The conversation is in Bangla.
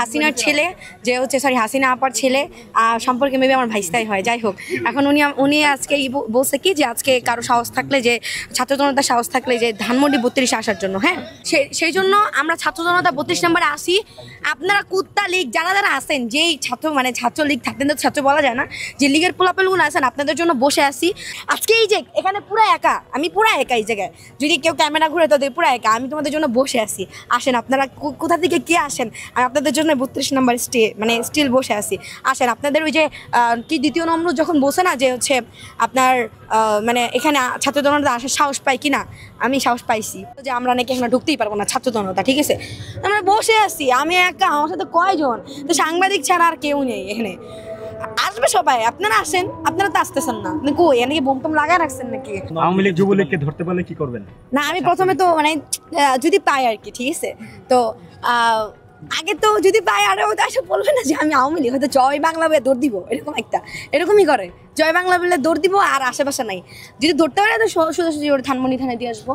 হাসিনার ছেলে যে হচ্ছে সরি হাসিনা আপার ছেলে সম্পর্কে মেবি আমার ভাইস্তাই হয়। যাই হোক, এখন উনি আজকে বলছে কি যে আজকে কারো সাহস থাকলে যে ছাত্র জনতার সাহস থাকলে যে ধানমন্ডি 32-এ আসার জন্য, হ্যাঁ সেই জন্য আমরা ছাত্র জনতা 32 নম্বরে আসি। আপনারা কুত্তা লীগ যারা যারা আছেন, যেই ছাত্র লীগ থাকতেন তো ছাত্র বলা যায় না, যে লীগের পোলাপেলগুলো আছেন আপনাদের জন্য বসে আসি আজকে। এই যে এখানে পুরো একা, আমি পুরো একা এই জায়গায়, যদি কেউ ক্যামেরা ঘুরে তাদের পুরো একা, আমি তোমাদের জন্য বসে আসি। আসেন আপনারা কোথা থেকে কে আসেন, আমি আপনাদের জন্য 32 নম্বর স্টিল বসে আসি। আসেন আপনাদের ওই যে কি দ্বিতীয় নম্বর যখন বসে না যে হচ্ছে আপনার এখানে ছাত্র জনতা আসার সাহস পাই কিনা, আমি সাহস পাইছি যে আমরা নাকি এখানে ঢুকতেই পারবো না ছাত্র জনতা, ঠিক আছে। আমরা বসে আছি, আমি একা, আমার সাথে কয়জন তো সাংবাদিক ছাড়া আর কেউ নেই এখানে। আসবে সবাই, আপনারা আসেন, আপনারা তো আসতেছেন না, কই এনাকে বোমটম লাগায় রাখছেন নাকি? আওয়ামী লীগ যুবলীগকে ধরতে পারলে কি করবেন? না আমি প্রথমে তো যদি পাই আর কি, ঠিক আছে, তো আগে তো যদি পাই আর ওটা এসে বলবে না যে আমি আওয়ামী লীগ, হয়তো জয় বাংলা বলে দৌড় দিব, এরকমই করে, জয় বাংলা বলে দৌড় দিব আর আশেপাশে নাই। যদি ধরতে পারে তো সোজাসুজি ওর ধানমন্ডি থানায় দিয়ে আসবো।